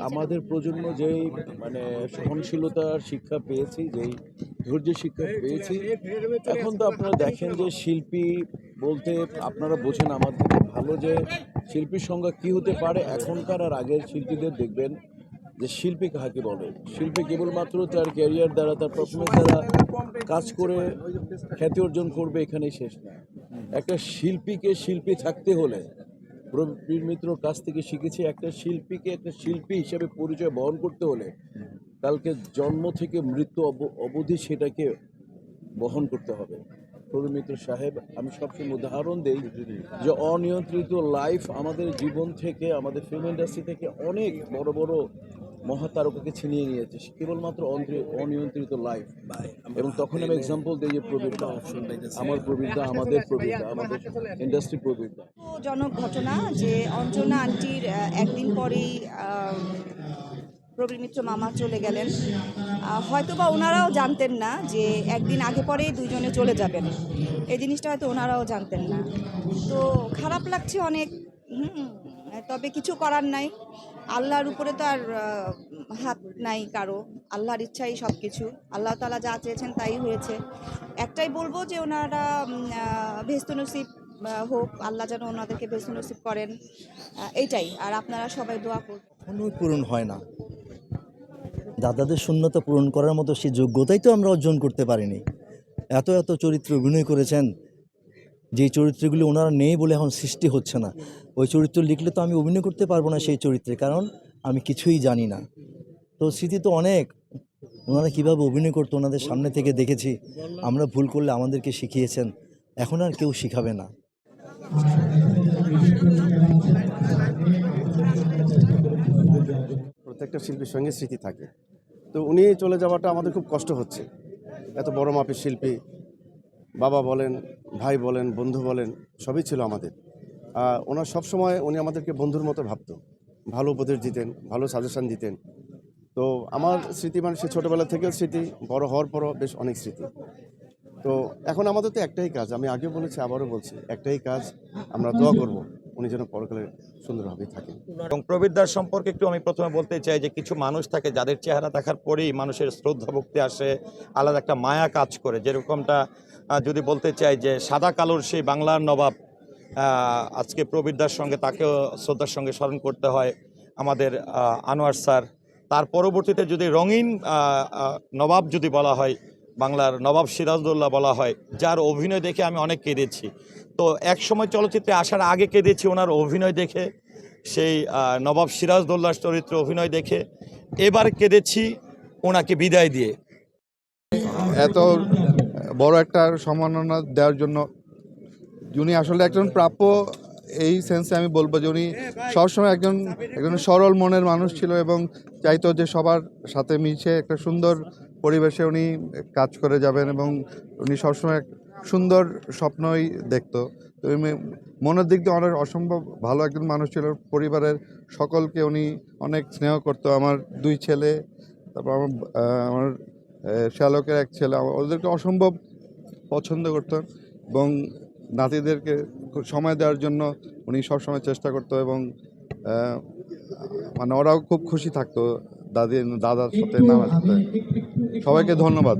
আমাদের প্রজন্ম যেই মানে সহনশীলতার শিক্ষা পেয়েছি, যেই ধৈর্যের শিক্ষা পেয়েছি, এখন তো আপনারা দেখেন যে শিল্পী বলতে আপনারা বোঝেন আমার থেকে ভালো যে শিল্পীর সংজ্ঞা কী হতে পারে। এখনকার আর আগের শিল্পীদের দেখবেন যে শিল্পী কাকে বলে। শিল্পী কেবলমাত্র তার ক্যারিয়ার দ্বারা, তার পারফরমেন্স দ্বারা কাজ করে খ্যাতি অর্জন করবে, এখানেই শেষ না। একটা শিল্পীকে শিল্পী থাকতে হলে প্রবীর মিত্রর কাছ থেকে শিখেছি, একটা শিল্পীকে একটা শিল্পী হিসেবে পরিচয় বহন করতে হলে কালকে জন্ম থেকে মৃত্যু অবধি সেটাকে বহন করতে হবে। প্রবীর মিত্র সাহেব, আমি সবসময় উদাহরণ দেই যে অনিয়ন্ত্রিত লাইফ আমাদের জীবন থেকে, আমাদের ফিল্ম ইন্ডাস্ট্রি থেকে অনেক বড় বড় মহাতারকাকে ছিনিয়ে নিয়েছে কেবলমাত্র অনিয়ন্ত্রিত লাইফ। এবং তখন আমি এক্সাম্পল দিই যে প্রবীরদা, আমার প্রবীরদা, আমাদের প্রবীরদা, আমাদের ইন্ডাস্ট্রি প্রবীরদা। জনক ঘটনা যে অঞ্জনা আন্টির একদিন পরেই প্রবীর মিত্র মামা চলে গেলেন। হয়তোবা ওনারাও জানতেন না যে একদিন আগে পরেই দুইজনে চলে যাবেন, এই জিনিসটা হয়তো ওনারাও জানতেন না। তো খারাপ লাগছে অনেক, তবে কিছু করার নাই। আল্লাহর উপরে তো আর হাত নাই কারো, আল্লাহর ইচ্ছাই সব কিছু। আল্লাহ তাআলা যা চেয়েছেন তাই হয়েছে। একটাই বলবো যে ওনারা ভেস্ত নসিব হোক, আল্লাহ যেন ওনাদেরকে ভেস্ত নসিব করেন, এইটাই। আর আপনারা সবাই দোয়া করুন। কখনোই পূরণ হয় না। দাদাদের শূন্যতা পূরণ করার মতো সেই যোগ্যতাই তো আমরা অর্জন করতে পারিনি। এত এত চরিত্র অভিনয় করেছেন, যেই চরিত্রগুলি ওনারা নেই বলে এখন সৃষ্টি হচ্ছে না। ওই চরিত্র লিখলে তো আমি অভিনয় করতে পারবো না সেই চরিত্রে, কারণ আমি কিছুই জানি না। তো স্মৃতি তো অনেক, ওনারা কীভাবে অভিনয় করতো ওনাদের সামনে থেকে দেখেছি। আমরা ভুল করলে আমাদেরকে শিখিয়েছেন, এখন আর কেউ শিখাবে না। প্রত্যেকটা শিল্পীর সঙ্গে স্মৃতি থাকে। তো উনি চলে যাওয়াটা আমাদের খুব কষ্ট হচ্ছে। এত বড় মাপের শিল্পী, বাবা বলেন, ভাই বলেন, বন্ধু বলেন, সবই ছিল আমাদের। ওনার সবসময় উনি আমাদেরকে বন্ধুর মতো ভাবতো, ভালো উপদেশ দিতেন, ভালো সাজেশন দিতেন। তো আমার স্মৃতি মানে সে ছোটোবেলা থেকেও স্মৃতি, বড় হওয়ার পরও বেশ অনেক স্মৃতি। তো এখন আমাদের তো একটাই কাজ, আমি আগেও বলেছি আবারও বলছি, একটাই কাজ, আমরা দোয়া করব উনি যেন পরকালে সুন্দরভাবে থাকেন। এবং প্রবীরদার সম্পর্কে একটু আমি প্রথমে বলতে চাই যে কিছু মানুষ থাকে যাদের চেহারা দেখার পরেই মানুষের শ্রদ্ধা ভক্তি আসে, আলাদা একটা মায়া কাজ করে। যেরকমটা যদি বলতে চাই যে সাদা কালোর সেই বাংলার নবাব, আজকে প্রবীরদার সঙ্গে তাকেও শ্রদ্ধার সঙ্গে স্মরণ করতে হয়, আমাদের আনোয়ার স্যার। তার পরবর্তীতে যদি রঙিন নবাব যদি বলা হয়, বাংলার নবাব সিরাজউদ্দৌলা বলা হয়, যার অভিনয় দেখে আমি অনেক কেঁদেছি। তো এক সময় চলচ্চিত্রে আসার আগে কেঁদেছি ওনার অভিনয় দেখে, সেই নবাব সিরাজউদ্দৌলার চরিত্রে অভিনয় দেখে। এবার কেঁদেছি ওনাকে বিদায় দিয়ে। এত বড় একটা সম্মাননা দেওয়ার জন্য উনি আসলে একজন প্রাপ্য, এই সেন্সে আমি বলবো যে উনি সবসময় একজন সরল মনের মানুষ ছিল এবং চাইতো যে সবার সাথে মিশে একটা সুন্দর পরিবেশে উনি কাজ করে যাবেন, এবং উনি সবসময় সুন্দর স্বপ্নই দেখতো। তো মনের দিক দিয়ে অনেক অসম্ভব ভালো একজন মানুষ ছিল। পরিবারের সকলকে উনি অনেক স্নেহ করতো। আমার দুই ছেলে, তারপর আমার শ্যালকের এক ছেলে, ওদেরকে অসম্ভব পছন্দ করতেন এবং নাতিদেরকে সময় দেওয়ার জন্য উনি সবসময় চেষ্টা করতো, এবং মানে ওরাও খুব খুশি থাকতো দাদার সাথে, নানার সাথে। সবাইকে ধন্যবাদ।